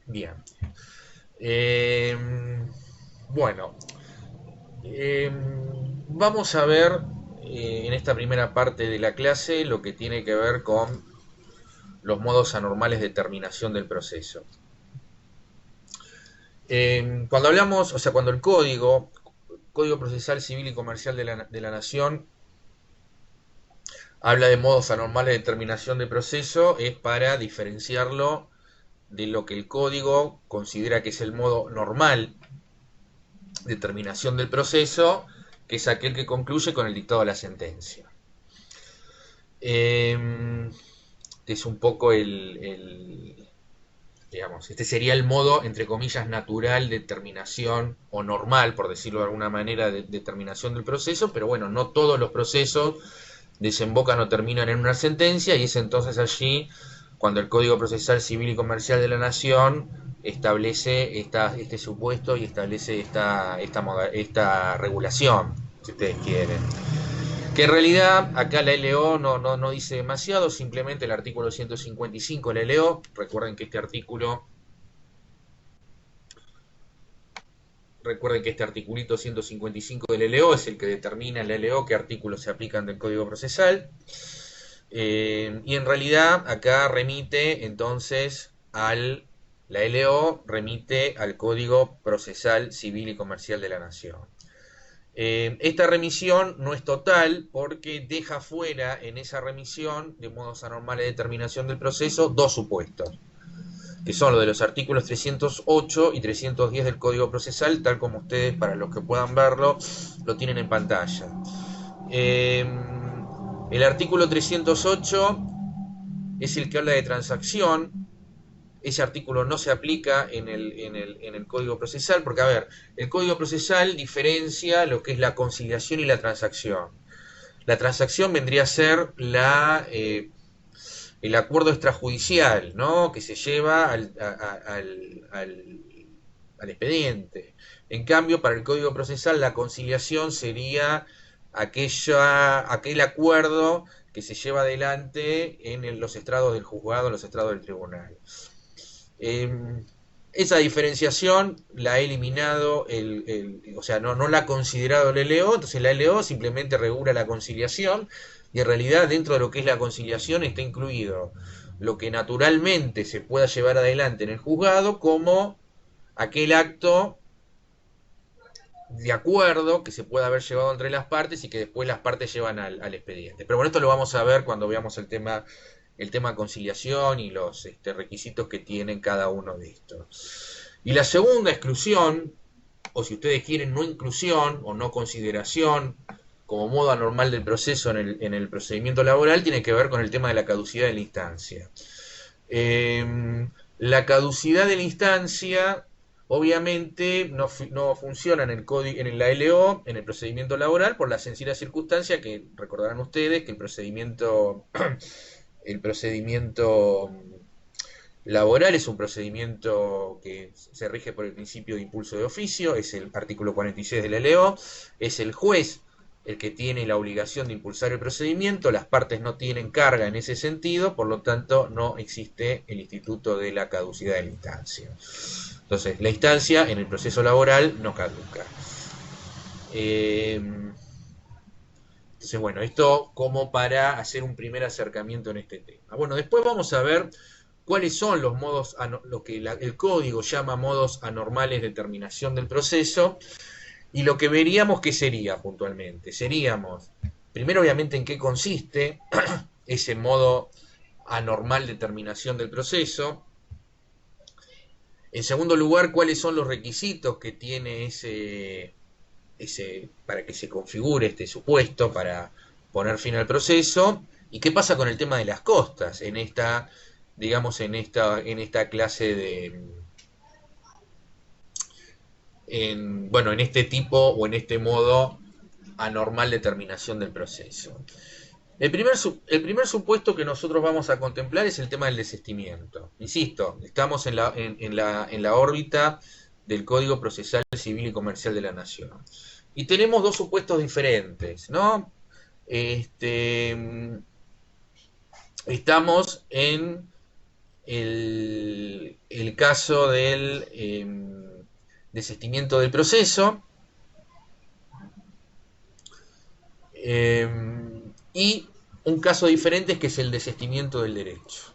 Bien. Eh, bueno, eh, vamos a ver en esta primera parte de la clase lo que tiene que ver con los modos anormales de terminación del proceso. Cuando hablamos, o sea, cuando el Código Procesal Civil y Comercial de la Nación, habla de modos anormales de terminación de proceso, es para diferenciarlo de lo que el código considera que es el modo normal de terminación del proceso, que es aquel que concluye con el dictado de la sentencia. Eh, es un poco digamos, este sería el modo, entre comillas, natural de terminación, o normal, por decirlo de alguna manera, de terminación del proceso, pero bueno, no todos los procesos desembocan o terminan en una sentencia, y es entonces allí cuando el Código Procesal Civil y Comercial de la Nación establece este supuesto y establece esta regulación, si ustedes quieren. Que en realidad acá la LO no dice demasiado, simplemente el artículo 155 de la LO, recuerden que este articulito 155 del LO es el que determina en la LO qué artículos se aplican del Código Procesal. Y en realidad acá remite entonces la LO remite al Código Procesal Civil y Comercial de la Nación. Esta remisión no es total porque deja fuera en esa remisión de modos anormales de terminación del proceso dos supuestos, que son los de los artículos 308 y 310 del Código Procesal, tal como ustedes, para los que puedan verlo, lo tienen en pantalla. Eh, el artículo 308 es el que habla de transacción. Ese artículo no se aplica en el Código Procesal, porque, a ver, el Código Procesal diferencia lo que es la conciliación y la transacción. La transacción vendría a ser el acuerdo extrajudicial, ¿no? Que se lleva al expediente. En cambio, para el Código Procesal, la conciliación sería aquel acuerdo que se lleva adelante en los estrados del juzgado, en los estrados del tribunal. Eh, esa diferenciación la ha eliminado, o sea, no la ha considerado el LO, entonces la LO simplemente regula la conciliación, y en realidad dentro de lo que es la conciliación está incluido lo que naturalmente se pueda llevar adelante en el juzgado como aquel acto de acuerdo que se pueda haber llevado entre las partes y que después las partes llevan al expediente. Pero bueno, esto lo vamos a ver cuando veamos el tema conciliación y los requisitos que tienen cada uno de estos. Y la segunda exclusión, o si ustedes quieren no inclusión o no consideración, como modo anormal del proceso en el procedimiento laboral, tiene que ver con el tema de la caducidad de la instancia. La caducidad de la instancia obviamente no funciona en la LO, en el procedimiento laboral, por la sencilla circunstancia que recordarán ustedes que el procedimiento laboral es un procedimiento que se rige por el principio de impulso de oficio, es el artículo 46 de la LO, es el juez el que tiene la obligación de impulsar el procedimiento, las partes no tienen carga en ese sentido, por lo tanto no existe el instituto de la caducidad de la instancia. Entonces, la instancia en el proceso laboral no caduca. Entonces, bueno, esto como para hacer un primer acercamiento en este tema. Bueno, después vamos a ver cuáles son los modos, lo que el código llama modos anormales de terminación del proceso, y lo que veríamos que sería puntualmente. Seríamos, primero obviamente en qué consiste ese modo anormal de terminación del proceso. En segundo lugar, cuáles son los requisitos que tiene para que se configure este supuesto para poner fin al proceso, y qué pasa con el tema de las costas digamos, en esta clase bueno, en este tipo o en este modo anormal de terminación del proceso. El primer supuesto que nosotros vamos a contemplar es el tema del desistimiento. Insisto, estamos en la órbita del Código Procesal Civil y Comercial de la Nación. Y tenemos dos supuestos diferentes, ¿no? Estamos el caso del desistimiento del proceso, y un caso diferente es que es el desistimiento del derecho.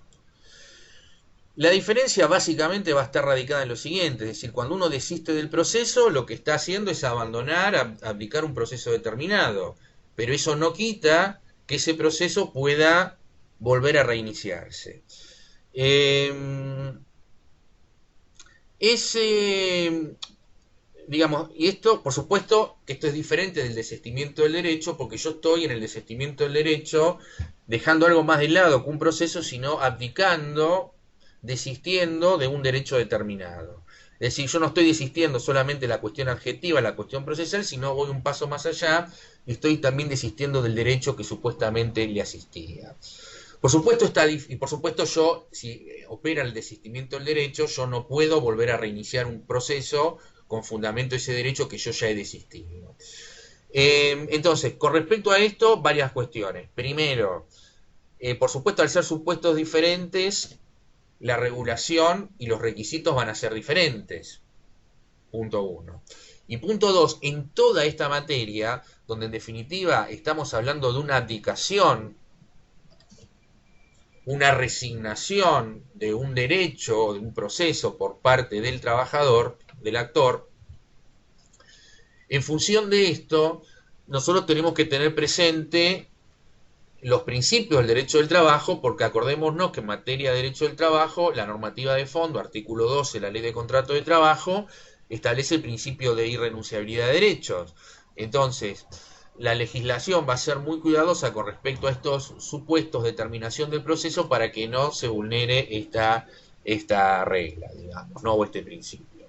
La diferencia básicamente va a estar radicada en lo siguiente, es decir, cuando uno desiste del proceso, lo que está haciendo es abandonar, abdicar un proceso determinado, pero eso no quita que ese proceso pueda volver a reiniciarse. Ese, digamos, y esto, por supuesto, que esto es diferente del desistimiento del derecho, porque yo estoy en el desistimiento del derecho dejando algo más de lado que un proceso, sino abdicando, desistiendo de un derecho determinado. Es decir, yo no estoy desistiendo solamente de la cuestión adjetiva, la cuestión procesal, sino voy un paso más allá y estoy también desistiendo del derecho que supuestamente le asistía. Por supuesto, y por supuesto yo, si opera el desistimiento del derecho, yo no puedo volver a reiniciar un proceso con fundamento ese derecho que yo ya he desistido. Entonces, con respecto a esto, varias cuestiones. Primero, por supuesto, al ser supuestos diferentes, la regulación y los requisitos van a ser diferentes. Punto uno. Y punto dos, en toda esta materia, donde en definitiva estamos hablando de una abdicación, una resignación de un derecho, de un proceso por parte del trabajador, del actor, en función de esto, nosotros tenemos que tener presente los principios del derecho del trabajo, porque acordémonos que en materia de derecho del trabajo, la normativa de fondo, artículo 12 de la ley de contrato de trabajo, establece el principio de irrenunciabilidad de derechos. Entonces, la legislación va a ser muy cuidadosa con respecto a estos supuestos de terminación del proceso para que no se vulnere esta regla, digamos, ¿no? O este principio.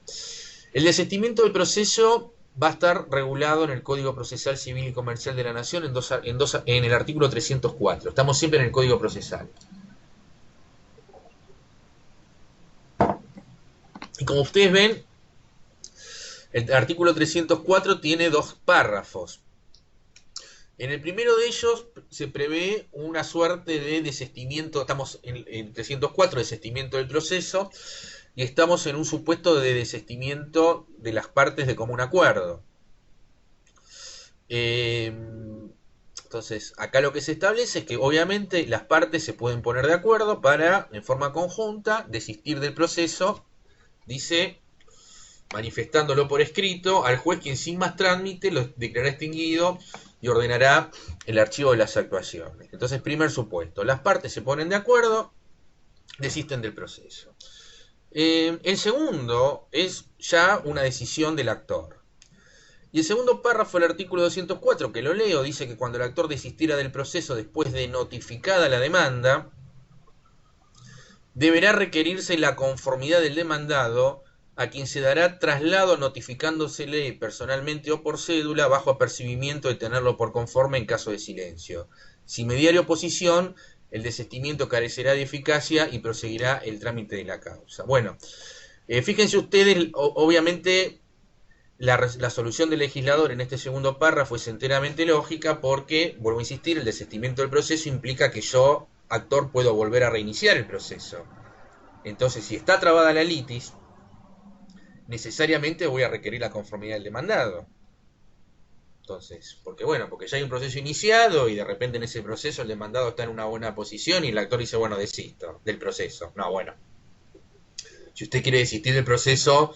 El desistimiento del proceso va a estar regulado en el Código Procesal Civil y Comercial de la Nación en el artículo 304. Estamos siempre en el Código Procesal. Y como ustedes ven, el artículo 304 tiene dos párrafos. En el primero de ellos se prevé una suerte de desistimiento, estamos en 304, desistimiento del proceso, y estamos en un supuesto de desistimiento de las partes de común acuerdo. Entonces, acá lo que se establece es que obviamente las partes se pueden poner de acuerdo para, en forma conjunta, desistir del proceso, dice, manifestándolo por escrito al juez, quien sin más trámite lo declarará extinguido y ordenará el archivo de las actuaciones. Entonces, primer supuesto, las partes se ponen de acuerdo, desisten del proceso. El segundo es ya una decisión del actor. Y el segundo párrafo del artículo 204, que lo leo, dice que cuando el actor desistiera del proceso después de notificada la demanda, deberá requerirse la conformidad del demandado, a quien se dará traslado notificándosele personalmente o por cédula bajo apercibimiento de tenerlo por conforme en caso de silencio. Si mediare oposición, el desistimiento carecerá de eficacia y proseguirá el trámite de la causa. Bueno, fíjense ustedes, obviamente la solución del legislador en este segundo párrafo es enteramente lógica porque, vuelvo a insistir, el desistimiento del proceso implica que yo, actor, puedo volver a reiniciar el proceso. Entonces, si está trabada la litis, necesariamente voy a requerir la conformidad del demandado. Entonces, porque ya hay un proceso iniciado y de repente en ese proceso el demandado está en una buena posición y el actor dice, bueno, desisto del proceso. No, bueno. Si usted quiere desistir del proceso,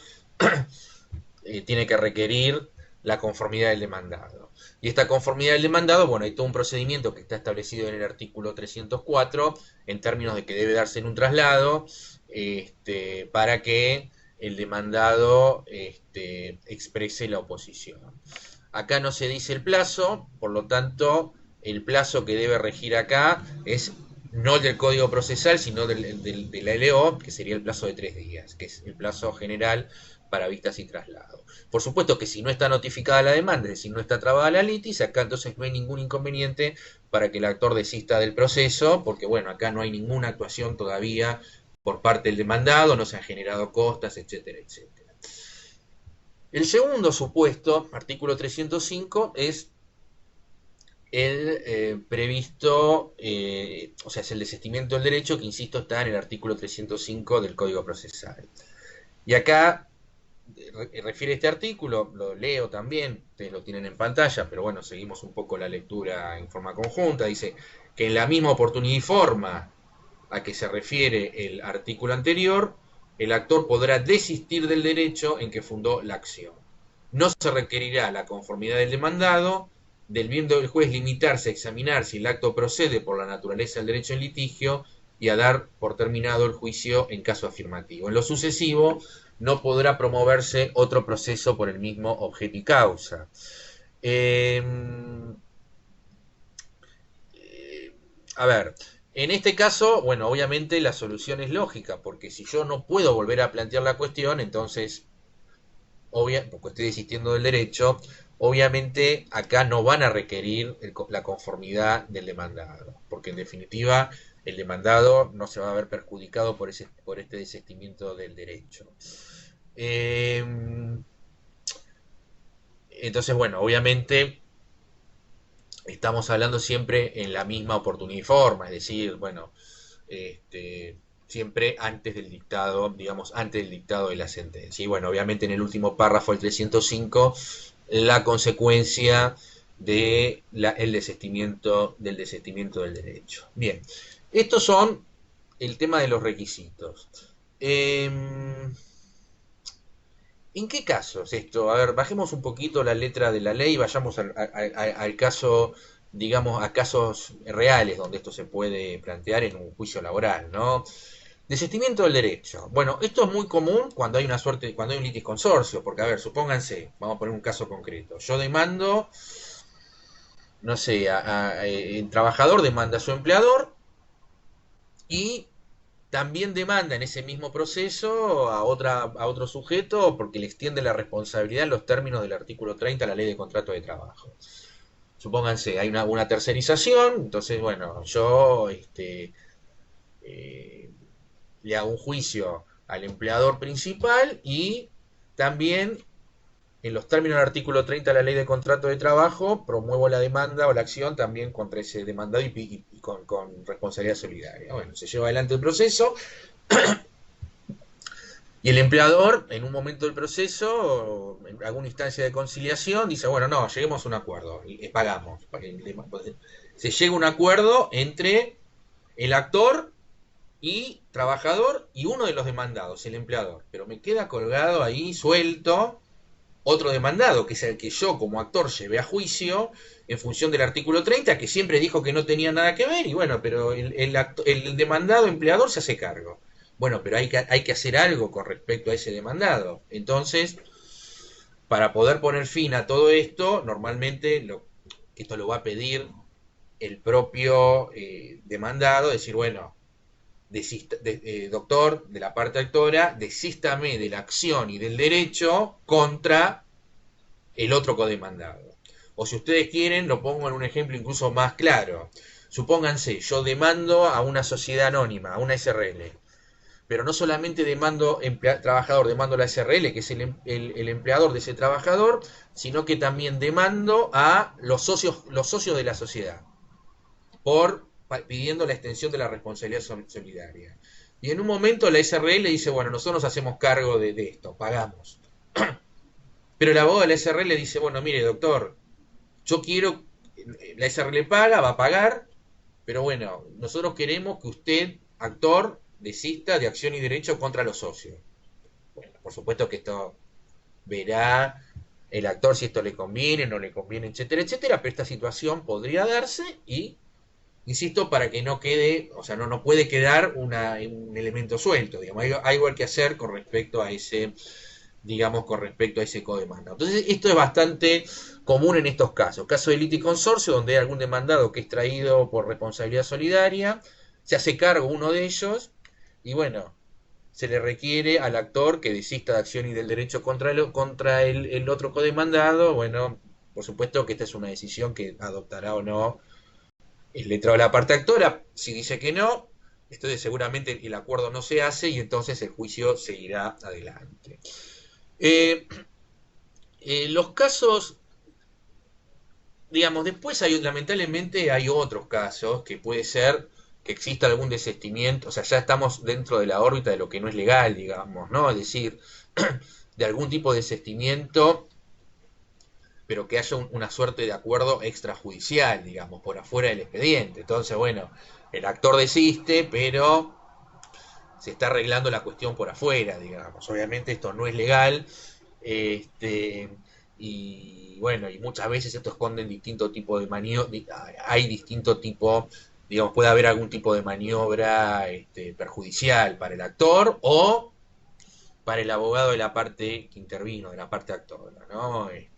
tiene que requerir la conformidad del demandado. Y esta conformidad del demandado, bueno, hay todo un procedimiento que está establecido en el artículo 304 en términos de que debe darse en un traslado para que el demandado exprese la oposición. Acá no se dice el plazo, por lo tanto, el plazo que debe regir acá es no el del Código Procesal, sino de la LO, que sería el plazo de 3 días, que es el plazo general para vistas y traslado. Por supuesto que si no está notificada la demanda, es decir, no está trabada la litis, acá entonces no hay ningún inconveniente para que el actor desista del proceso, porque bueno, acá no hay ninguna actuación todavía por parte del demandado, no se han generado costas, etcétera, etcétera. El segundo supuesto, artículo 305, es el previsto, o sea, es el desistimiento del derecho que, insisto, está en el artículo 305 del Código Procesal. Y acá refiere este artículo, lo leo también, ustedes lo tienen en pantalla, pero bueno, seguimos un poco la lectura en forma conjunta. Dice que en la misma oportunidad y forma a que se refiere el artículo anterior, el actor podrá desistir del derecho en que fundó la acción. No se requerirá la conformidad del demandado, del bien del juez limitarse a examinar si el acto procede por la naturaleza del derecho en litigio y a dar por terminado el juicio en caso afirmativo. En lo sucesivo, no podrá promoverse otro proceso por el mismo objeto y causa. Eh, a ver, en este caso, bueno, obviamente la solución es lógica, porque si yo no puedo volver a plantear la cuestión, entonces, porque estoy desistiendo del derecho, obviamente acá no van a requerir la conformidad del demandado, porque en definitiva el demandado no se va a ver perjudicado por este desistimiento del derecho. Eh, entonces, bueno, obviamente estamos hablando siempre en la misma oportunidad y forma, es decir, bueno, siempre antes del dictado, digamos, antes del dictado de la sentencia. Y bueno, obviamente en el último párrafo, el 305, la consecuencia de el desistimiento del derecho. Bien, estos son el tema de los requisitos. Eh, ¿En qué casos esto? A ver, bajemos un poquito la letra de la ley y vayamos al caso, digamos, a casos reales donde esto se puede plantear en un juicio laboral, ¿no? Desistimiento del derecho. Bueno, esto es muy común cuando hay una suerte, cuando hay un litis consorcio, porque a ver, supónganse, vamos a poner un caso concreto. Yo demando, no sé, el trabajador demanda a su empleador y también demanda en ese mismo proceso a otro sujeto porque le extiende la responsabilidad en los términos del artículo 30 de la ley de contrato de trabajo. Supónganse, hay una tercerización, entonces, bueno, yo eh, le hago un juicio al empleador principal y también en los términos del artículo 30 de la ley de contrato de trabajo promuevo la demanda o la acción también contra ese demandado y con responsabilidad solidaria. Bueno, se lleva adelante el proceso. Y el empleador, en un momento del proceso, en alguna instancia de conciliación, dice, bueno, no, lleguemos a un acuerdo, y pagamos. Se llega a un acuerdo entre el actor y trabajador y uno de los demandados, el empleador. Pero me queda colgado ahí, suelto, otro demandado, que es el que yo como actor llevé a juicio en función del artículo 30, que siempre dijo que no tenía nada que ver, y bueno, pero el demandado empleador se hace cargo. Bueno, pero hay que hacer algo con respecto a ese demandado. Entonces, para poder poner fin a todo esto, normalmente esto lo va a pedir el propio demandado, decir, bueno, doctor, de la parte actora, desístame de la acción y del derecho contra el otro codemandado. O si ustedes quieren, lo pongo en un ejemplo incluso más claro. Supónganse, yo demando a una sociedad anónima, a una SRL, pero no solamente demando trabajador, demando a la SRL, que es el empleador de ese trabajador, sino que también demando a los socios de la sociedad, pidiendo la extensión de la responsabilidad solidaria. Y en un momento la SRL dice, bueno, nosotros nos hacemos cargo de esto, pagamos. Pero el abogado de la SRL dice, bueno, mire, doctor, yo quiero, la SRL paga, va a pagar, pero bueno, nosotros queremos que usted, actor, desista de acción y derecho contra los socios. Bueno, por supuesto que esto verá el actor si esto le conviene, no le conviene, etcétera, etcétera, pero esta situación podría darse y, insisto, para que no quede, o sea, no puede quedar un elemento suelto, digamos, hay algo que hacer con respecto a ese, digamos, con respecto a ese codemandado. Entonces, esto es bastante común en estos casos. Caso de litis consorcio, donde hay algún demandado que es traído por responsabilidad solidaria, se hace cargo uno de ellos, y bueno, se le requiere al actor que desista de acción y del derecho contra el otro codemandado. Bueno, por supuesto que esta es una decisión que adoptará o no el letrado de la parte actora. Si dice que no, entonces seguramente el acuerdo no se hace y entonces el juicio seguirá adelante. Eh, los casos digamos, después lamentablemente hay otros casos que puede ser que exista algún desistimiento, o sea, ya estamos dentro de la órbita de lo que no es legal, digamos, ¿no? Es decir, de algún tipo de desistimiento, pero que haya una suerte de acuerdo extrajudicial, digamos, por afuera del expediente. Entonces, bueno, el actor desiste, pero se está arreglando la cuestión por afuera, digamos. Obviamente esto no es legal, este, y bueno, y muchas veces esto esconde distinto tipo de maniobra, hay distinto tipo, digamos, puede haber algún tipo de maniobra perjudicial para el actor o para el abogado de la parte que intervino, de la parte actora, ¿no? En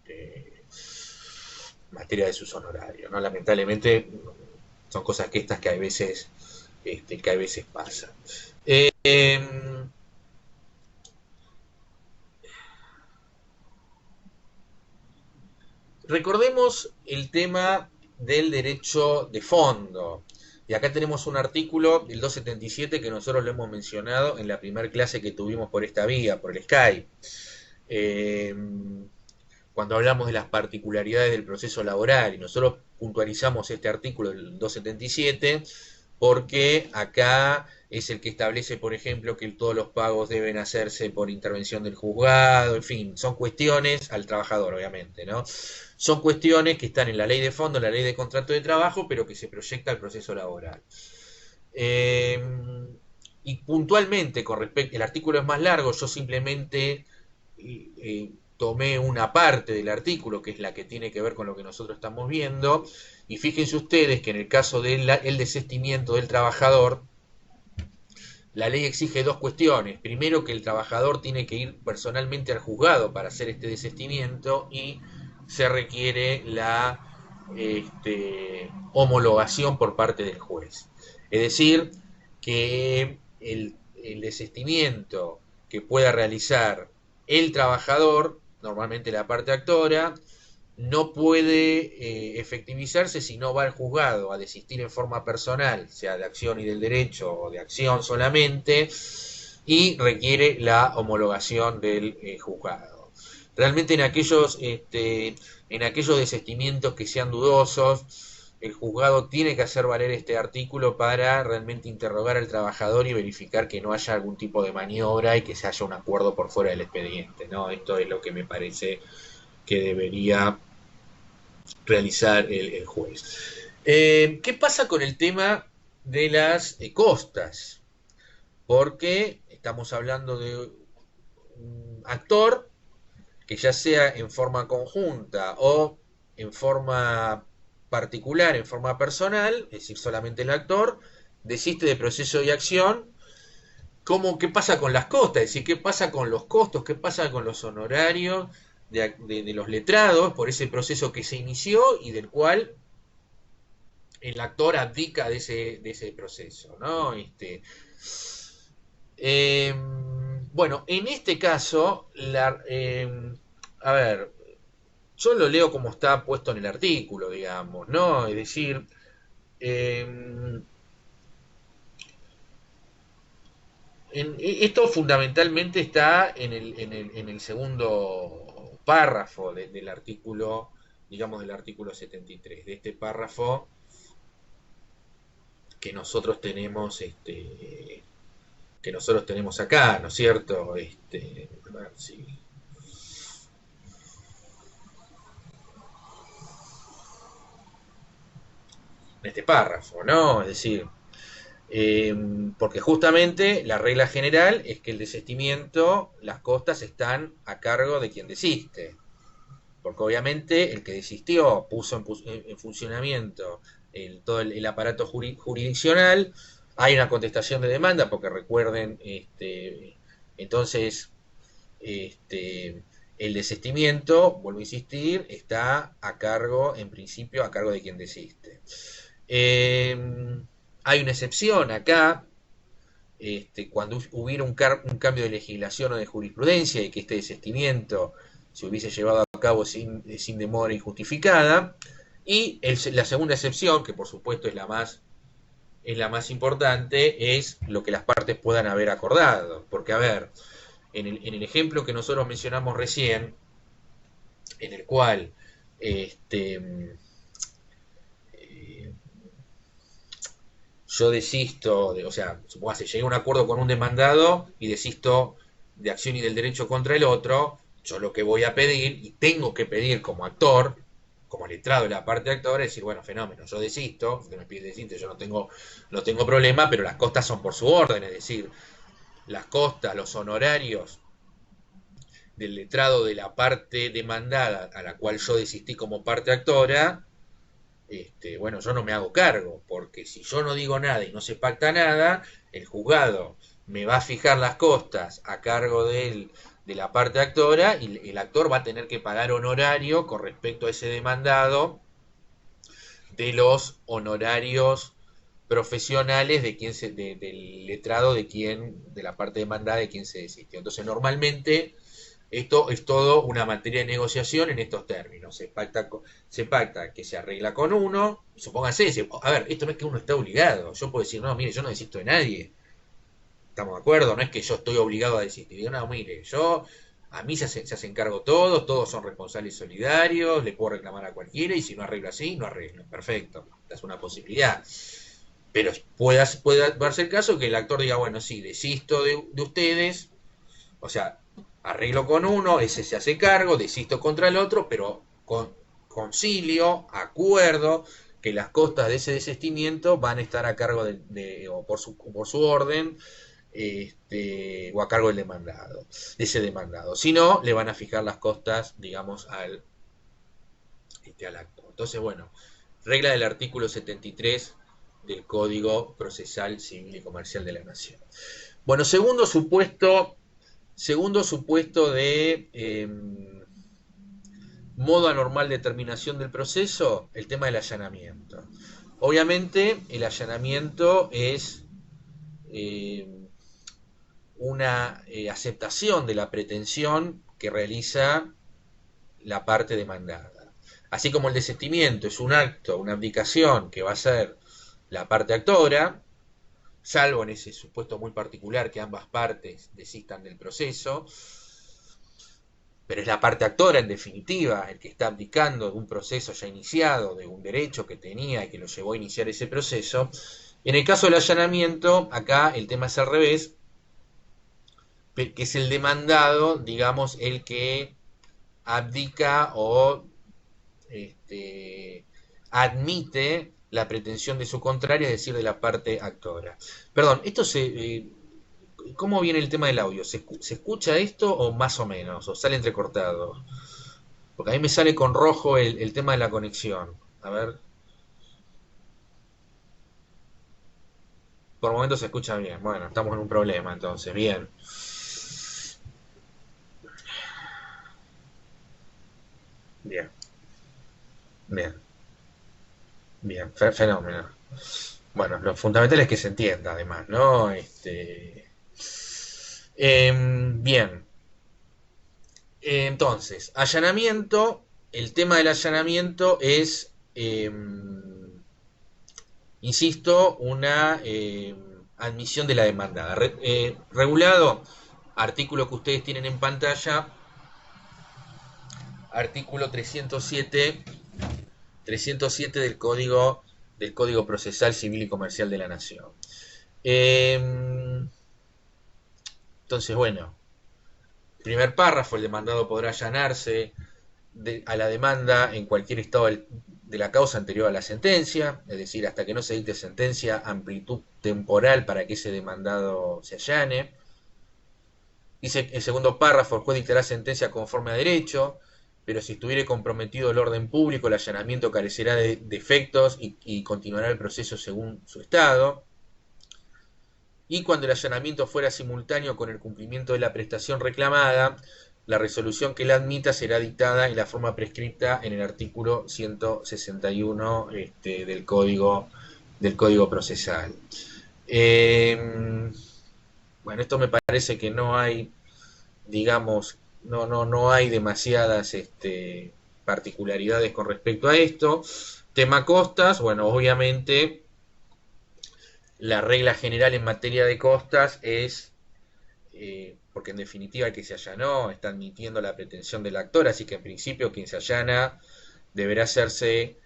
materia de sus honorarios, ¿no? Lamentablemente son cosas que estas que a veces pasan. Eh, Recordemos el tema del derecho de fondo. Y acá tenemos un artículo del 277 que nosotros lo hemos mencionado en la primera clase que tuvimos por esta vía, por el Skype. Eh, Cuando hablamos de las particularidades del proceso laboral, y nosotros puntualizamos este artículo del 277 porque acá es el que establece, por ejemplo, que todos los pagos deben hacerse por intervención del juzgado, en fin, son cuestiones al trabajador, obviamente, ¿no? Son cuestiones que están en la ley de fondo, en la ley de contrato de trabajo, pero que se proyecta al proceso laboral. Eh, y puntualmente, con respecto, el artículo es más largo, yo simplemente tomé una parte del artículo, que es la que tiene que ver con lo que nosotros estamos viendo, y fíjense ustedes que en el caso del desistimiento del trabajador, la ley exige dos cuestiones. Primero, que el trabajador tiene que ir personalmente al juzgado para hacer este desistimiento y se requiere la homologación por parte del juez. Es decir, que el desistimiento que pueda realizar el trabajador, normalmente la parte actora, no puede efectivizarse si no va al juzgado a desistir en forma personal, sea de acción y del derecho o de acción solamente, y requiere la homologación del juzgado. Realmente en aquellos desistimientos que sean dudosos, el juzgado tiene que hacer valer este artículo para realmente interrogar al trabajador y verificar que no haya algún tipo de maniobra y que se haya un acuerdo por fuera del expediente, ¿no? Esto es lo que me parece que debería realizar el juez. ¿Qué pasa con el tema de las costas? Porque estamos hablando de un actor que ya sea en forma conjunta o en forma particular, en forma personal, es decir, solamente el actor, desiste de proceso y acción. ¿Qué pasa con las costas? Es decir, ¿qué pasa con los costos? ¿Qué pasa con los honorarios de los letrados por ese proceso que se inició y del cual el actor abdica de ese proceso, ¿no? Eh, bueno, en este caso, a ver, yo lo leo como está puesto en el artículo, digamos, ¿no? Es decir, eh, esto fundamentalmente está en el segundo párrafo del artículo, digamos, del artículo 73, de este párrafo que nosotros tenemos, que nosotros tenemos acá, ¿no es cierto? A ver si en este párrafo, ¿no? Es decir, eh, porque justamente la regla general es que el desistimiento, las costas están a cargo de quien desiste. Porque obviamente el que desistió puso en funcionamiento todo el aparato jurisdiccional, hay una contestación de demanda, porque recuerden, entonces, este, el desistimiento, vuelvo a insistir, está a cargo, en principio, a cargo de quien desiste. Hay una excepción acá, cuando hubiera un cambio de legislación o de jurisprudencia y que este desistimiento se hubiese llevado a cabo sin demora injustificada. Y la segunda excepción, que por supuesto es la más importante, es lo que las partes puedan haber acordado. Porque, a ver, en el ejemplo que nosotros mencionamos recién, en el cual este, yo desisto, o sea, supongamos, llegué a un acuerdo con un demandado y desisto de acción y del derecho contra el otro, yo lo que voy a pedir, y tengo que pedir como actor, como letrado de la parte actora, es decir, bueno, fenómeno, yo desisto, usted me pide desiste, yo no tengo problema, pero las costas son por su orden, es decir, las costas, los honorarios del letrado de la parte demandada a la cual yo desistí como parte actora, bueno, yo no me hago cargo, porque si yo no digo nada y no se pacta nada, el juzgado me va a fijar las costas a cargo de la parte actora y el actor va a tener que pagar honorario con respecto a ese demandado de los honorarios profesionales del letrado de la parte demandada de quien se desistió. Entonces, normalmente esto es todo una materia de negociación en estos términos. Se pacta que se arregla con uno. Supóngase, a ver, esto no es que uno está obligado. Yo puedo decir, no, mire, yo no desisto de nadie. ¿Estamos de acuerdo? No es que yo estoy obligado a desistir. Digo, no, mire, a mí se hacen cargo todos son responsables solidarios, le puedo reclamar a cualquiera y si no arreglo así, no arreglo. Perfecto, es una posibilidad. Pero puede darse el caso que el actor diga, bueno, sí, desisto de ustedes, o sea, arreglo con uno, ese se hace cargo, desisto contra el otro, pero concilio, acuerdo, que las costas de ese desistimiento van a estar a cargo o por su orden, o a cargo de ese demandado. Si no, le van a fijar las costas, digamos, al acto. Entonces, bueno, regla del artículo 73 del Código Procesal Civil y Comercial de la Nación. Bueno, segundo supuesto de modo anormal de terminación del proceso, el tema del allanamiento. Obviamente, el allanamiento es eh, una aceptación de la pretensión que realiza la parte demandada. Así como el desistimiento es un acto, una abdicación que va a hacer la parte actora, salvo en ese supuesto muy particular que ambas partes desistan del proceso, pero es la parte actora en definitiva el que está abdicando de un proceso ya iniciado, de un derecho que tenía y que lo llevó a iniciar ese proceso. En el caso del allanamiento, acá el tema es al revés, que es el demandado, digamos, el que abdica o admite la pretensión de su contraria, es decir, de la parte actora. Perdón, ¿cómo viene el tema del audio? ¿Se escucha esto o más o menos? ¿O sale entrecortado? Porque a mí me sale con rojo el tema de la conexión. A ver, por momentos se escucha bien. Bueno, estamos en un problema entonces. Bien, bien, bien, bien. Fenómeno. Bueno, lo fundamental es que se entienda además, ¿no? Bien, entonces, allanamiento. El tema del allanamiento es, insisto, una admisión de la demandada. Regulado, artículo que ustedes tienen en pantalla, artículo 307 del Código Procesal Civil y Comercial de la Nación. Entonces, bueno, primer párrafo, el demandado podrá allanarse a la demanda en cualquier estado de la causa anterior a la sentencia, es decir, hasta que no se dicte sentencia, amplitud temporal para que ese demandado se allane. Dice el segundo párrafo, el juez dictará sentencia conforme a derecho, pero si estuviere comprometido el orden público, el allanamiento carecerá de defectos y continuará el proceso según su estado. Y cuando el allanamiento fuera simultáneo con el cumplimiento de la prestación reclamada, la resolución que la admita será dictada en la forma prescrita en el artículo 161 del Código Procesal. Bueno, esto me parece que no hay, digamos, no hay demasiadas particularidades con respecto a esto. Tema costas, bueno, obviamente la regla general en materia de costas es, porque en definitiva el que se allanó está admitiendo la pretensión del actor, así que en principio quien se allana deberá hacerse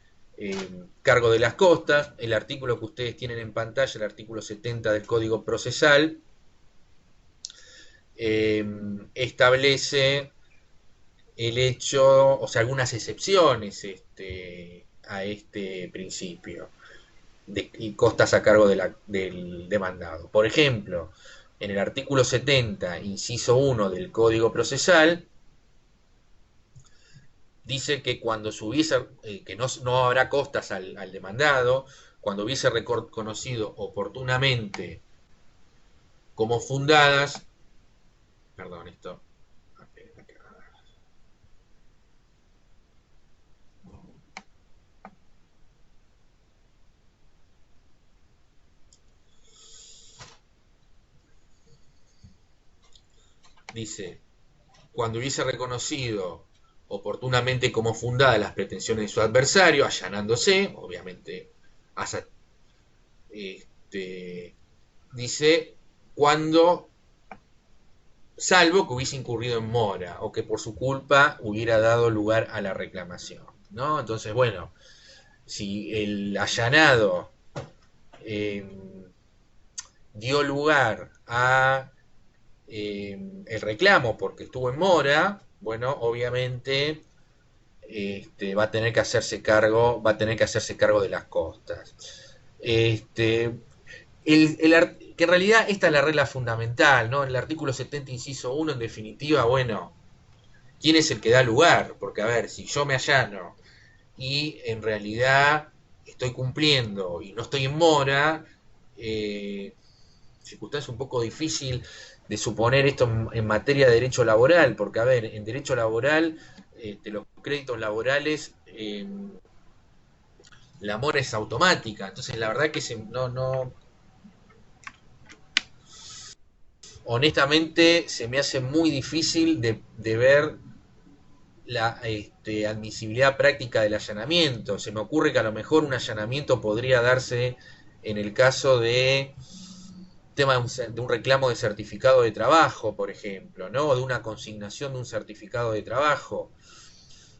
cargo de las costas. El artículo que ustedes tienen en pantalla, el artículo 70 del Código Procesal, establece el hecho, o sea, algunas excepciones a este principio y costas a cargo del demandado. Por ejemplo, en el artículo 70, inciso 1 del Código Procesal, dice que cuando se hubiese, que no habrá costas al demandado, cuando hubiese reconocido oportunamente como fundadas, perdón, esto, dice, cuando hubiese reconocido oportunamente como fundadas las pretensiones de su adversario, allanándose, obviamente, hasta, dice, cuando, salvo que hubiese incurrido en mora o que por su culpa hubiera dado lugar a la reclamación, ¿no? Entonces, bueno, si el allanado eh, dio lugar a el reclamo porque estuvo en mora, bueno, obviamente va a tener que hacerse cargo, va a tener que hacerse cargo de las costas. Este, que en realidad esta es la regla fundamental, ¿no? El artículo 70, inciso 1, en definitiva, bueno, ¿quién es el que da lugar? Porque, a ver, si yo me allano y en realidad estoy cumpliendo y no estoy en mora, circunstancia un poco difícil de suponer esto en materia de derecho laboral, porque, a ver, en derecho laboral, los créditos laborales, la mora es automática, entonces la verdad que honestamente se me hace muy difícil de ver la admisibilidad práctica del allanamiento. Se me ocurre que a lo mejor un allanamiento podría darse en el caso de tema de un reclamo de certificado de trabajo, por ejemplo, ¿no? O de una consignación de un certificado de trabajo.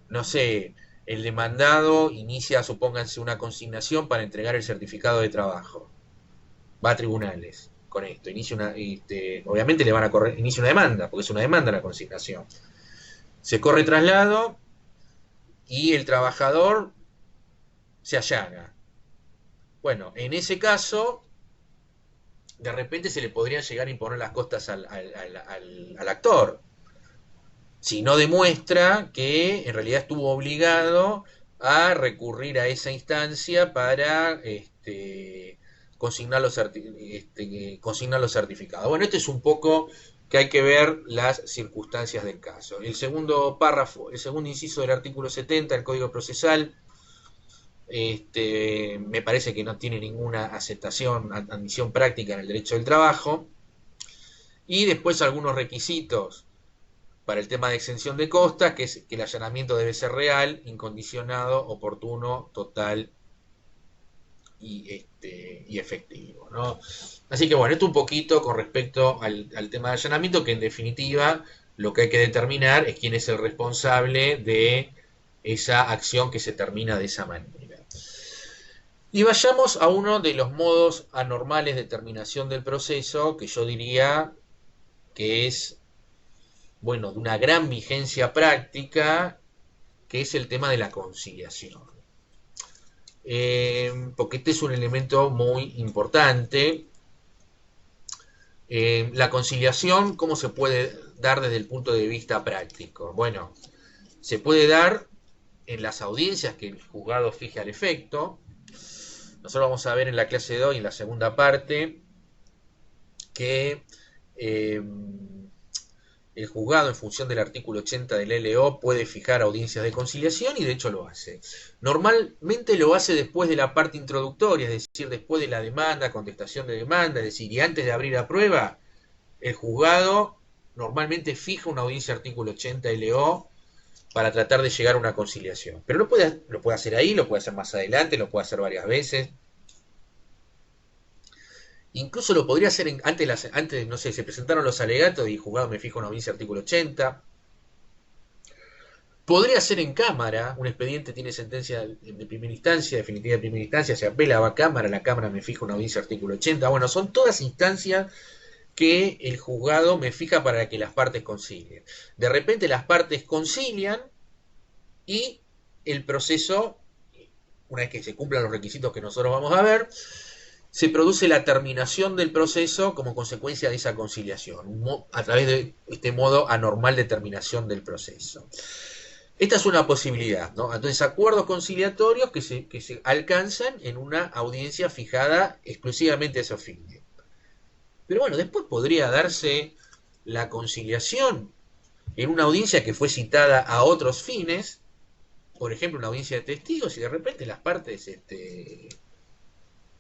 No sé, el demandado inicia, supónganse, una consignación para entregar el certificado de trabajo. Va a tribunales con esto. Obviamente le van a correr, inicia una demanda, porque es una demanda la consignación. Se corre traslado y el trabajador se allana. Bueno, en ese caso, de repente se le podrían llegar a imponer las costas al actor, si no demuestra que en realidad estuvo obligado a recurrir a esa instancia para consignar los certificados. Bueno, esto es un poco que hay que ver las circunstancias del caso. El segundo párrafo, el segundo inciso del artículo 70 del Código Procesal, me parece que no tiene ninguna aceptación, admisión práctica en el derecho del trabajo. Y después algunos requisitos para el tema de exención de costas, que es que el allanamiento debe ser real, incondicionado, oportuno, total y efectivo, ¿no? Así que bueno, esto un poquito con respecto al tema de allanamiento, que en definitiva lo que hay que determinar es quién es el responsable de esa acción que se termina de esa manera. Y vayamos a uno de los modos anormales de terminación del proceso, que yo diría que es, bueno, de una gran vigencia práctica, que es el tema de la conciliación. Porque este es un elemento muy importante. La conciliación, ¿cómo se puede dar desde el punto de vista práctico? Bueno, se puede dar en las audiencias que el juzgado fije al efecto. Nosotros vamos a ver en la clase de hoy, en la segunda parte, que el juzgado, en función del artículo 80 del LO, puede fijar audiencias de conciliación y de hecho lo hace. Normalmente lo hace después de la parte introductoria, es decir, después de la demanda, contestación de demanda, es decir, y antes de abrir la prueba, el juzgado normalmente fija una audiencia artículo 80 LO para tratar de llegar a una conciliación. Pero lo puede hacer ahí, lo puede hacer más adelante, lo puede hacer varias veces. Incluso lo podría hacer antes, no sé, se presentaron los alegatos y juzgado me fijo una audiencia artículo 80. Podría ser en cámara, un expediente tiene sentencia de primera instancia, definitiva de primera instancia, se apela, va a cámara, la cámara me fija una audiencia artículo 80. Bueno, son todas instancias que el juzgado me fija para que las partes concilien. De repente las partes concilian y el proceso, una vez que se cumplan los requisitos que nosotros vamos a ver, se produce la terminación del proceso como consecuencia de esa conciliación, a través de este modo anormal de terminación del proceso. Esta es una posibilidad, ¿no? Entonces, acuerdos conciliatorios que se alcanzan en una audiencia fijada exclusivamente a esos fines. Pero bueno, después podría darse la conciliación en una audiencia que fue citada a otros fines, por ejemplo, una audiencia de testigos, y de repente las partes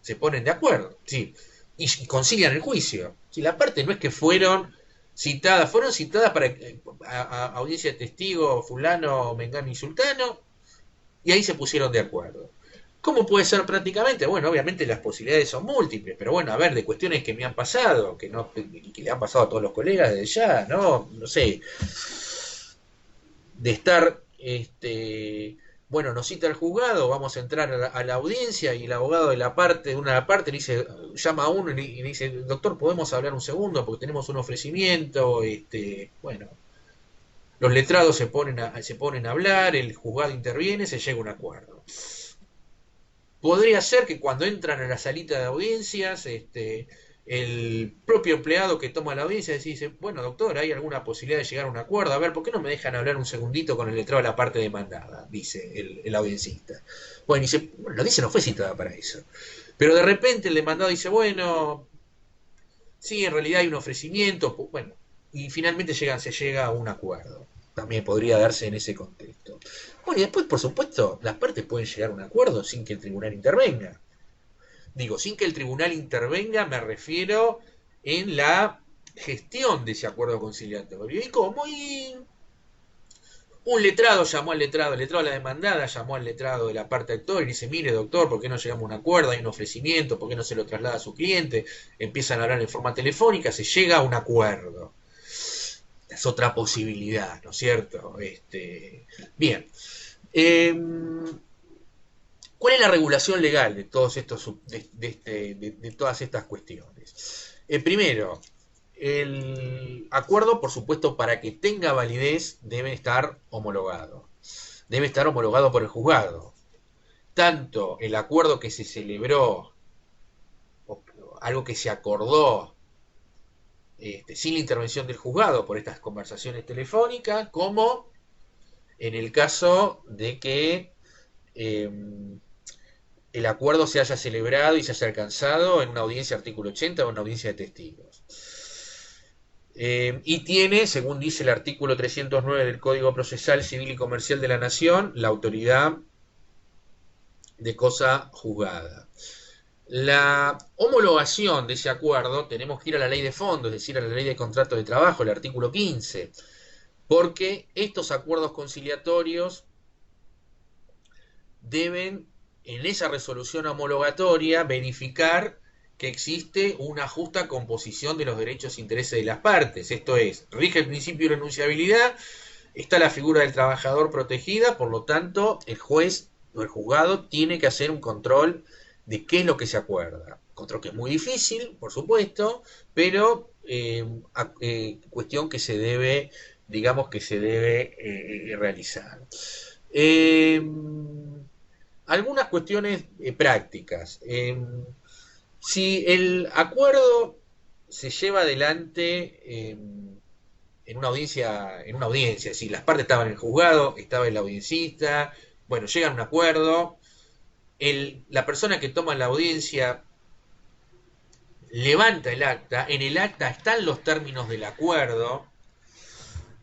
se ponen de acuerdo, ¿sí? Y concilian el juicio. Si las partes no es que fueron citadas para a audiencia de testigos fulano, mengano y sultano, y ahí se pusieron de acuerdo. ¿Cómo puede ser prácticamente? Bueno, obviamente las posibilidades son múltiples, pero bueno, a ver, de cuestiones que me han pasado, que le han pasado a todos los colegas desde ya, ¿no? No sé, de estar, bueno, nos cita el juzgado, vamos a entrar a la audiencia y el abogado de la parte, de una de la parte, le dice, llama a uno y le dice, doctor, ¿podemos hablar un segundo? Porque tenemos un ofrecimiento, bueno, los letrados se ponen a hablar, el juzgado interviene, se llega a un acuerdo. Podría ser que cuando entran a la salita de audiencias, el propio empleado que toma la audiencia dice, bueno, doctor, ¿hay alguna posibilidad de llegar a un acuerdo? A ver, ¿por qué no me dejan hablar un segundito con el letrado de la parte demandada? Dice el audiencista. Bueno, dice, bueno, la audiencia no fue citada para eso. Pero de repente el demandado dice, bueno, sí, en realidad hay un ofrecimiento, bueno, y finalmente se llega a un acuerdo. También podría darse en ese contexto. Bueno, y después, por supuesto, las partes pueden llegar a un acuerdo sin que el tribunal intervenga. Digo, sin que el tribunal intervenga, me refiero en la gestión de ese acuerdo conciliatorio. ¿Y cómo? Y un letrado llamó al letrado, el letrado de la demandada llamó al letrado de la parte actor y dice, mire doctor, ¿por qué no llegamos a un acuerdo? Hay un ofrecimiento, ¿por qué no se lo traslada a su cliente? Empiezan a hablar en forma telefónica, se llega a un acuerdo. Es otra posibilidad, ¿no es cierto? Bien. ¿Cuál es la regulación legal de todos estos de todas estas cuestiones? Primero, el acuerdo, por supuesto, para que tenga validez, debe estar homologado. Debe estar homologado por el juzgado. Tanto el acuerdo que se celebró, o algo que se acordó sin la intervención del juzgado por estas conversaciones telefónicas, como en el caso de que el acuerdo se haya celebrado y se haya alcanzado en una audiencia artículo 80 o una audiencia de testigos. Y tiene, según dice el artículo 309 del Código Procesal Civil y Comercial de la Nación, la autoridad de cosa juzgada. La homologación de ese acuerdo, tenemos que ir a la ley de fondo, es decir, a la ley de contrato de trabajo, el artículo 15, porque estos acuerdos conciliatorios deben, en esa resolución homologatoria, verificar que existe una justa composición de los derechos e intereses de las partes. Esto es, rige el principio de renunciabilidad, está la figura del trabajador protegida, por lo tanto, el juez o el juzgado tiene que hacer un control de qué es lo que se acuerda. Control que es muy difícil, por supuesto, pero cuestión que se debe, digamos que se debe realizar. Algunas cuestiones prácticas. Si el acuerdo se lleva adelante en una audiencia, es decir, las partes estaban en el juzgado, estaba el audiencista, bueno, llegan a un acuerdo, la persona que toma la audiencia levanta el acta, en el acta están los términos del acuerdo,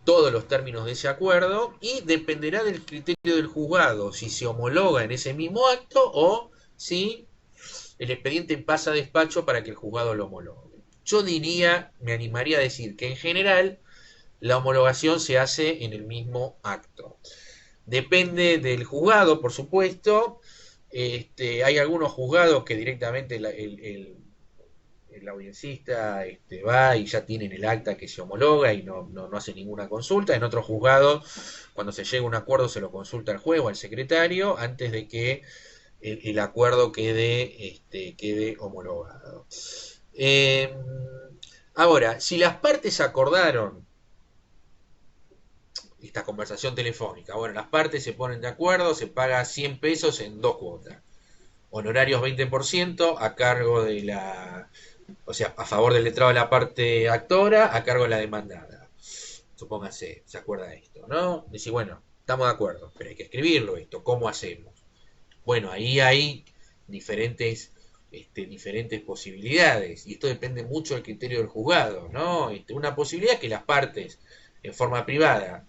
todos los términos de ese acuerdo, y dependerá del criterio del juzgado si se homologa en ese mismo acto o si el expediente pasa a despacho para que el juzgado lo homologue. Yo diría, me animaría a decir que en general la homologación se hace en el mismo acto. Depende del juzgado, por supuesto. Hay algunos juzgados que directamente el audiencista va y ya tienen el acta que se homologa y no hace ninguna consulta. En otros juzgados, cuando se llega a un acuerdo, se lo consulta al juez o al secretario antes de que el acuerdo quede homologado. Eh, Ahora, si las partes acordaron esta conversación telefónica, bueno, las partes se ponen de acuerdo, se paga 100 pesos en 2 cuotas. Honorarios 20% a cargo de la, o sea, a favor del letrado de la parte actora, a cargo de la demandada. Supóngase, se acuerda de esto, ¿no? Dice, bueno, estamos de acuerdo, pero hay que escribirlo esto, ¿cómo hacemos? Bueno, ahí hay diferentes posibilidades, y esto depende mucho del criterio del juzgado, ¿no? Una posibilidad es que las partes, en forma privada,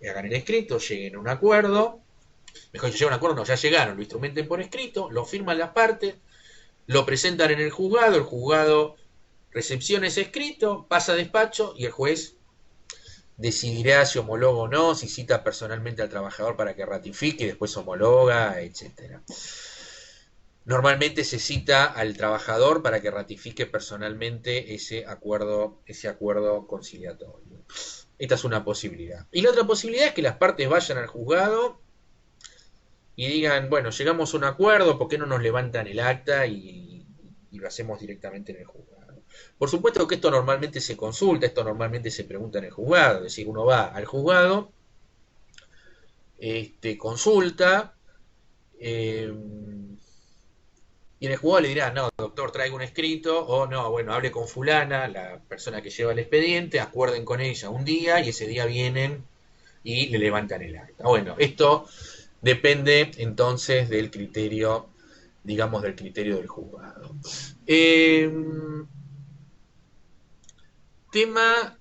hagan el escrito, lleguen a un acuerdo, mejor dicho, llegan a un acuerdo, no, ya llegaron, lo instrumenten por escrito, lo firman las partes, lo presentan en el juzgado recepciona ese escrito, pasa a despacho y el juez decidirá si homologa o no, si cita personalmente al trabajador para que ratifique y después homologa, etcétera. Normalmente se cita al trabajador para que ratifique personalmente ese acuerdo conciliatorio. Esta es una posibilidad. Y la otra posibilidad es que las partes vayan al juzgado y digan, bueno, llegamos a un acuerdo, ¿por qué no nos levantan el acta y lo hacemos directamente en el juzgado? Por supuesto que esto normalmente se consulta, esto normalmente se pregunta en el juzgado, es decir, uno va al juzgado, consulta, eh, y en el juzgado le dirá, no, doctor, traiga un escrito, o no, bueno, hable con fulana, la persona que lleva el expediente, acuerden con ella un día y ese día vienen y le levantan el acta. Bueno, esto depende entonces del criterio, digamos, del criterio del juzgado. Eh, Tema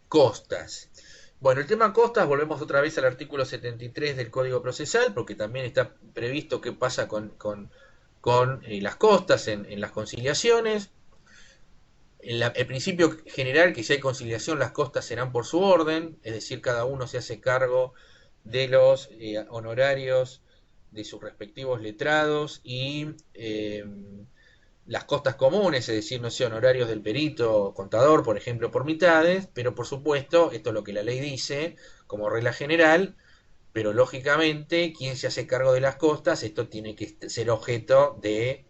costas. Bueno, el tema costas, volvemos otra vez al artículo 73 del Código Procesal, porque también está previsto qué pasa con las costas en las conciliaciones. El principio general que si hay conciliación las costas serán por su orden, es decir, cada uno se hace cargo de los honorarios de sus respectivos letrados y las costas comunes, es decir, no sé, honorarios del perito o contador, por ejemplo, por mitades, pero por supuesto, esto es lo que la ley dice como regla general, pero lógicamente, quien se hace cargo de las costas, esto tiene que ser objeto de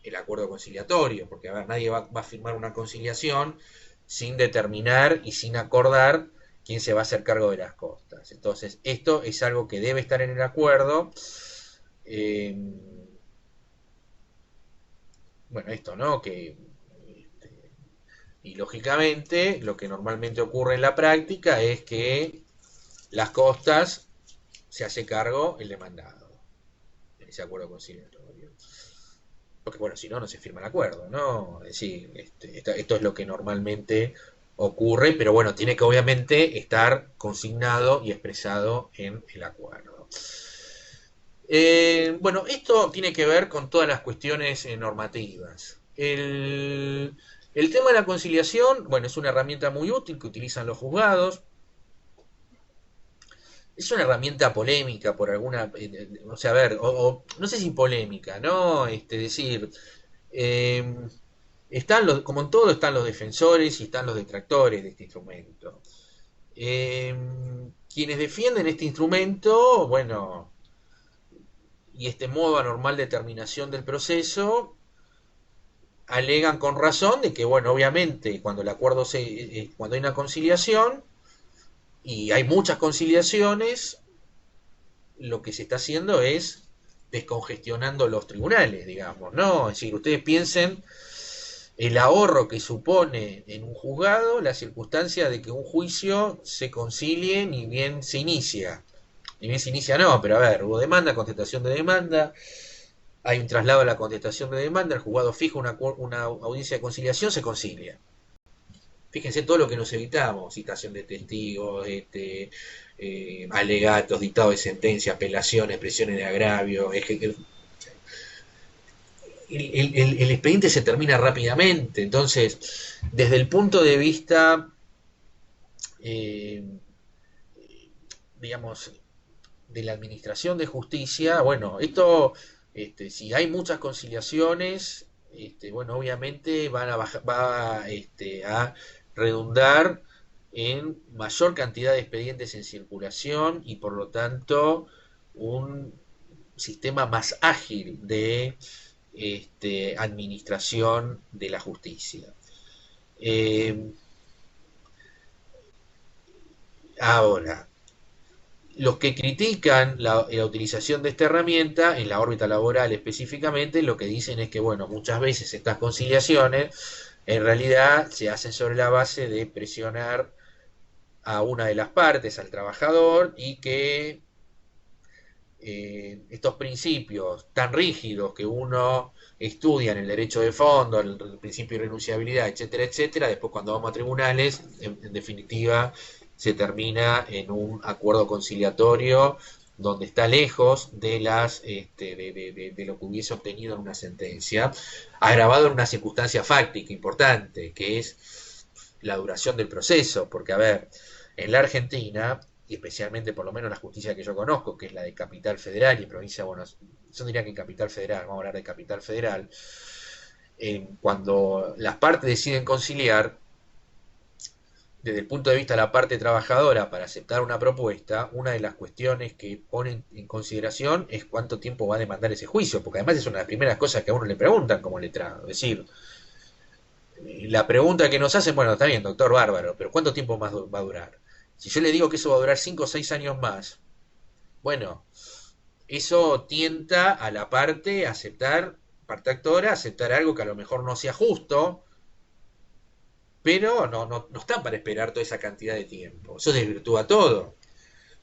el acuerdo conciliatorio, porque a ver, nadie va a firmar una conciliación sin determinar y sin acordar quién se va a hacer cargo de las costas. Entonces, esto es algo que debe estar en el acuerdo. Eh, bueno, esto, ¿no? Y lógicamente, lo que normalmente ocurre en la práctica es que las costas se hace cargo el demandado en ese acuerdo conciliatorio. Porque bueno, si no, no se firma el acuerdo, ¿no? Es decir, esto es lo que normalmente ocurre, pero bueno, tiene que obviamente estar consignado y expresado en el acuerdo. Bueno, esto tiene que ver con todas las cuestiones normativas. El tema de la conciliación, bueno, es una herramienta muy útil que utilizan los juzgados. Es una herramienta polémica por alguna, o sea, a ver, no sé si polémica, ¿no? Decir, eh, como en todo, están los defensores y están los detractores de este instrumento. Eh, Quienes defienden este instrumento, bueno, y este modo anormal de terminación del proceso, alegan con razón de que, bueno, obviamente, cuando hay una conciliación, y hay muchas conciliaciones, lo que se está haciendo es descongestionando los tribunales, digamos, ¿no? Es decir, ustedes piensen el ahorro que supone en un juzgado la circunstancia de que un juicio se concilie ni bien se inicia. Ni bien se inicia, no, pero a ver, hubo demanda, contestación de demanda, hay un traslado a la contestación de demanda, el juzgado fija una audiencia de conciliación, se concilia. Fíjense todo lo que nos evitamos, citación de testigos, alegatos, dictado de sentencia, apelaciones, presiones de agravio. El expediente se termina rápidamente. Entonces, desde el punto de vista, eh, digamos, de la administración de justicia, bueno, esto, si hay muchas conciliaciones, bueno, obviamente va a redundar en mayor cantidad de expedientes en circulación y por lo tanto un sistema más ágil de administración de la justicia. Eh, Ahora, los que critican la utilización de esta herramienta en la órbita laboral específicamente, lo que dicen es que, bueno, muchas veces estas conciliaciones en realidad se hacen sobre la base de presionar a una de las partes, al trabajador, y que estos principios tan rígidos que uno estudia en el derecho de fondo, el principio de renunciabilidad, etcétera, etcétera, después cuando vamos a tribunales, en definitiva, se termina en un acuerdo conciliatorio donde está lejos de de lo que hubiese obtenido en una sentencia, agravado en una circunstancia fáctica importante, que es la duración del proceso, porque a ver, en la Argentina, y especialmente por lo menos la justicia que yo conozco, que es la de Capital Federal y provincia de Buenos Aires, yo diría que en Capital Federal, vamos a hablar de Capital Federal, cuando las partes deciden conciliar, desde el punto de vista de la parte trabajadora para aceptar una propuesta, una de las cuestiones que ponen en consideración es cuánto tiempo va a demandar ese juicio, porque además es una de las primeras cosas que a uno le preguntan como letrado. Es decir, la pregunta que nos hacen, bueno, está bien, doctor, bárbaro, pero ¿cuánto tiempo más va a durar? Si yo le digo que eso va a durar 5 o 6 años más, bueno, eso tienta a la parte actora, a aceptar algo que a lo mejor no sea justo, pero no está para esperar toda esa cantidad de tiempo. Eso desvirtúa todo.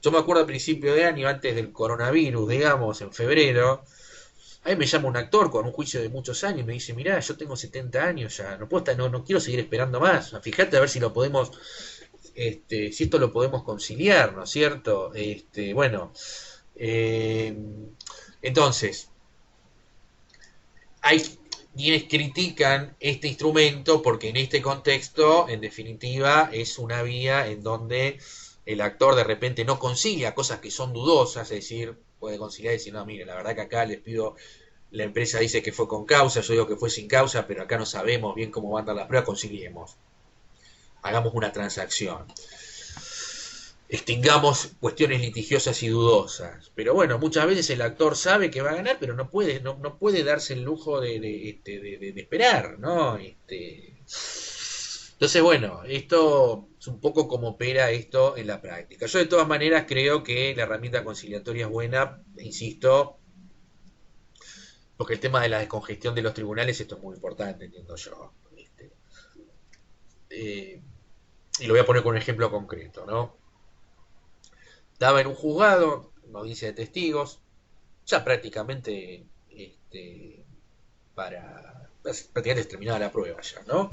Yo me acuerdo al principio de año, antes del coronavirus, digamos, en febrero, ahí me llama un actor con un juicio de muchos años y me dice, mirá, yo tengo 70 años ya, no puedo estar, no quiero seguir esperando más. Fíjate a ver si lo podemos, si esto lo podemos conciliar, ¿no es cierto? Bueno, eh, entonces, hay quienes critican este instrumento porque en este contexto, en definitiva, es una vía en donde el actor de repente no concilia cosas que son dudosas, es decir, puede conciliar y decir, no, mire, la verdad que acá les pido, la empresa dice que fue con causa, yo digo que fue sin causa, pero acá no sabemos bien cómo van a dar las pruebas, conciliemos, hagamos una transacción, extingamos cuestiones litigiosas y dudosas. Pero bueno, muchas veces el actor sabe que va a ganar, pero no puede darse el lujo de esperar, ¿no? Entonces, bueno, esto es un poco como opera esto en la práctica. Yo de todas maneras creo que la herramienta conciliatoria es buena, insisto, porque el tema de la descongestión de los tribunales, esto es muy importante, entiendo yo. Eh, y lo voy a poner con un ejemplo concreto, ¿no? Estaba en un juzgado, una audiencia de testigos, ya prácticamente prácticamente terminada la prueba ya, ¿no?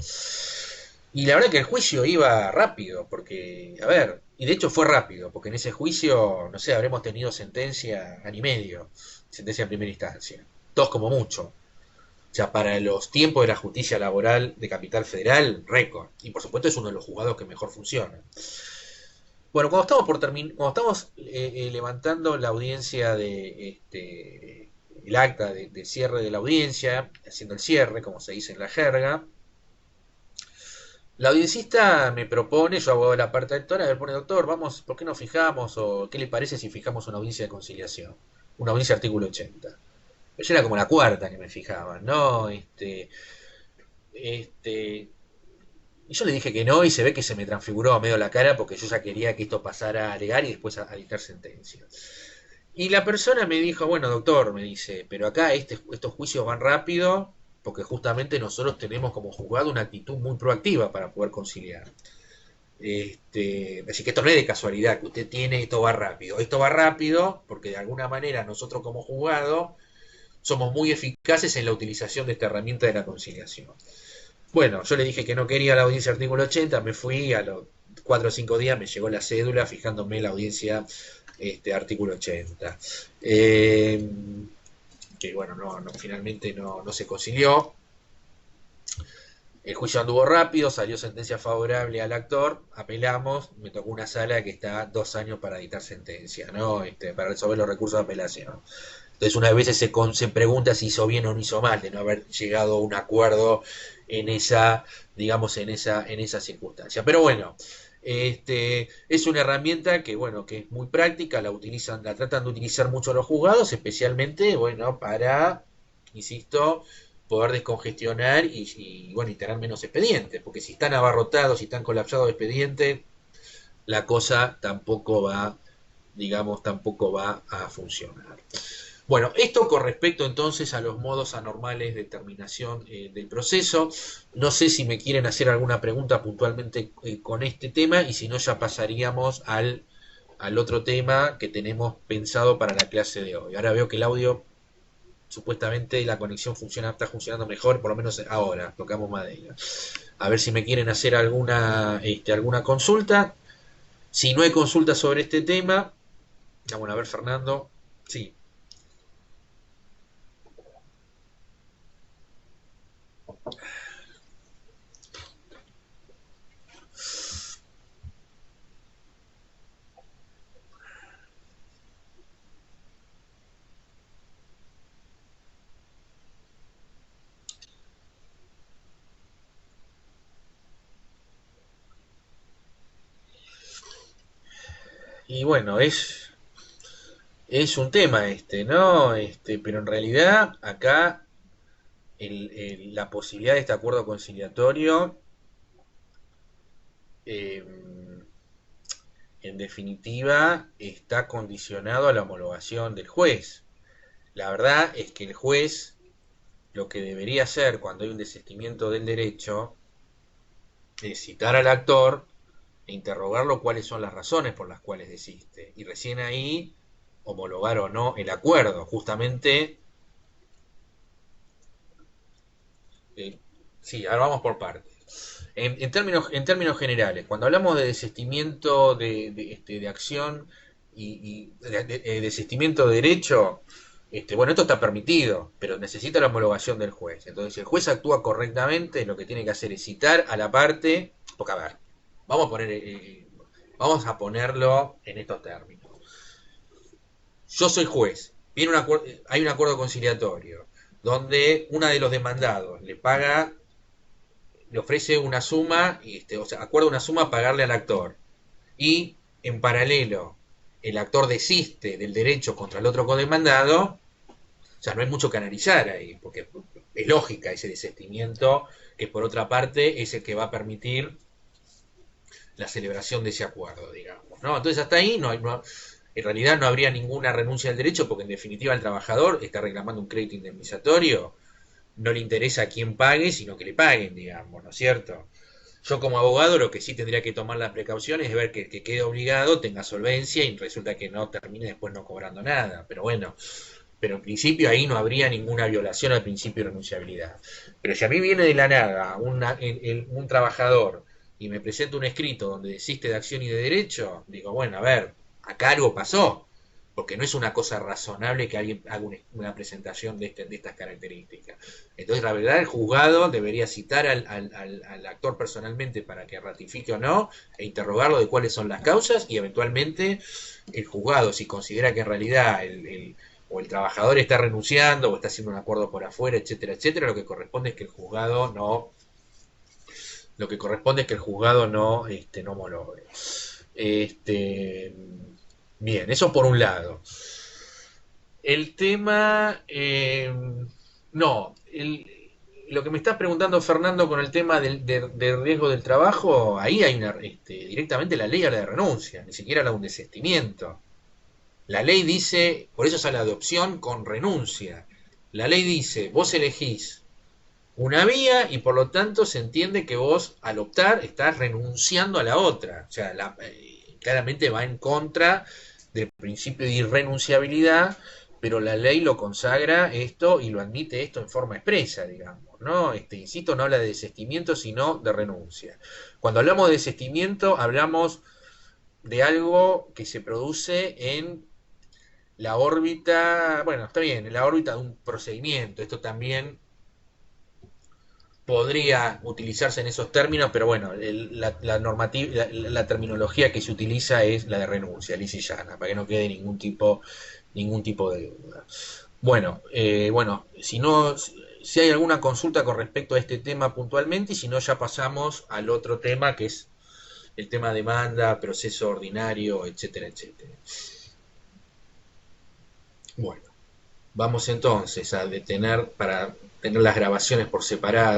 Y la verdad que el juicio iba rápido, porque, a ver, y de hecho fue rápido, porque en ese juicio, no sé, habremos tenido sentencia año y medio, sentencia en primera instancia, dos como mucho. O sea, para los tiempos de la justicia laboral de Capital Federal, récord. Y por supuesto es uno de los juzgados que mejor funciona. Bueno, cuando estamos levantando la audiencia el acta de cierre de la audiencia, haciendo el cierre, como se dice en la jerga, la audiencista me propone, yo abogado de la parte actora, me pone, doctor, vamos, ¿por qué no fijamos o qué le parece si fijamos una audiencia de conciliación? Una audiencia artículo 80. Yo era como la cuarta que me fijaban, ¿no? Este, y yo le dije que no y se ve que se me transfiguró a medio la cara porque yo ya quería que esto pasara a alegar y después a dictar sentencia. Y la persona me dijo, bueno, doctor, me dice, pero acá estos juicios van rápido porque justamente nosotros tenemos como juzgado una actitud muy proactiva para poder conciliar. Así que esto no es de casualidad que usted tiene, esto va rápido. Esto va rápido porque de alguna manera nosotros como juzgado somos muy eficaces en la utilización de esta herramienta de la conciliación. Bueno, yo le dije que no quería la audiencia artículo 80, me fui, a los 4 o 5 días me llegó la cédula fijándome la audiencia artículo 80. Que bueno, finalmente no se concilió. El juicio anduvo rápido, salió sentencia favorable al actor, apelamos, me tocó una sala que está 2 años para dictar sentencia, ¿no? Para resolver los recursos de apelación. Entonces una vez se pregunta si hizo bien o no hizo mal de no haber llegado a un acuerdo en esa, digamos, en esa circunstancia. Pero bueno, es una herramienta que, bueno, que es muy práctica, la tratan de utilizar mucho los juzgados, especialmente, bueno, para, insisto, poder descongestionar bueno, y tener menos expedientes, porque si están abarrotados, si están colapsados de expedientes, la cosa tampoco va, digamos, tampoco va a funcionar. Bueno, esto con respecto entonces a los modos anormales de terminación del proceso. No sé si me quieren hacer alguna pregunta puntualmente con este tema y si no ya pasaríamos al otro tema que tenemos pensado para la clase de hoy. Ahora veo que el audio, supuestamente la conexión está funcionando mejor, por lo menos ahora, tocamos madera. A ver si me quieren hacer alguna consulta. Si no hay consulta sobre este tema, vamos a ver, Fernando. Sí. Y bueno, es un tema ¿no? Pero en realidad acá la posibilidad de este acuerdo conciliatorio, eh, en definitiva, está condicionado a la homologación del juez. La verdad es que el juez lo que debería hacer cuando hay un desistimiento del derecho es citar al actor e interrogarlo cuáles son las razones por las cuales desiste. Y recién ahí homologar o no el acuerdo. Justamente, sí, ahora vamos por partes. En términos generales, cuando hablamos de desistimiento de acción y desistimiento de derecho, bueno, esto está permitido, pero necesita la homologación del juez. Entonces, si el juez actúa correctamente, lo que tiene que hacer es citar a la parte, porque a ver, vamos a vamos a ponerlo en estos términos. Yo soy juez, hay un acuerdo conciliatorio donde una de los demandados le ofrece una suma, o sea, acuerda una suma a pagarle al actor. Y en paralelo, el actor desiste del derecho contra el otro codemandado. O sea, no hay mucho que analizar ahí, porque es lógica ese desistimiento, que por otra parte es el que va a permitir la celebración de ese acuerdo, digamos, ¿no? Entonces hasta ahí en realidad no habría ninguna renuncia al derecho, porque en definitiva el trabajador está reclamando un crédito indemnizatorio, no le interesa a quién pague, sino que le paguen, digamos, ¿no es cierto? Yo como abogado lo que sí tendría que tomar las precauciones es ver que el que quede obligado tenga solvencia y resulta que no termine después no cobrando nada. Pero bueno, pero en principio ahí no habría ninguna violación al principio de renunciabilidad. Pero si a mí viene de la nada un trabajador y me presenta un escrito donde desiste de acción y de derecho, digo, bueno, a ver, acá algo pasó, porque no es una cosa razonable que alguien haga una presentación de estas características. Entonces, la verdad, el juzgado debería citar al actor personalmente para que ratifique o no, e interrogarlo de cuáles son las causas, y eventualmente el juzgado, si considera que en realidad o el trabajador está renunciando o está haciendo un acuerdo por afuera, etcétera, etcétera, lo que corresponde es que el juzgado no homologue. Este, bien, eso por un lado. El tema, no, lo que me estás preguntando, Fernando, con el tema del riesgo del trabajo, ahí hay directamente la ley habla de renuncia, ni siquiera habla de un desistimiento. La ley dice, por eso es a la adopción con renuncia. La ley dice, vos elegís una vía y por lo tanto se entiende que vos al optar estás renunciando a la otra. O sea, claramente va en contra del principio de irrenunciabilidad, pero la ley lo consagra esto y lo admite esto en forma expresa, digamos, ¿no? Insisto, no habla de desistimiento, sino de renuncia. Cuando hablamos de desistimiento, hablamos de algo que se produce en la órbita, bueno, está bien, en la órbita de un procedimiento. Esto también podría utilizarse en esos términos, pero bueno, normativa, la terminología que se utiliza es la de renuncia, lisa y llana, para que no quede ningún tipo de duda. Bueno, si no, si hay alguna consulta con respecto a este tema puntualmente, y si no, ya pasamos al otro tema que es el tema demanda, proceso ordinario, etcétera, etcétera. Bueno, vamos entonces a detener para tener las grabaciones por separado.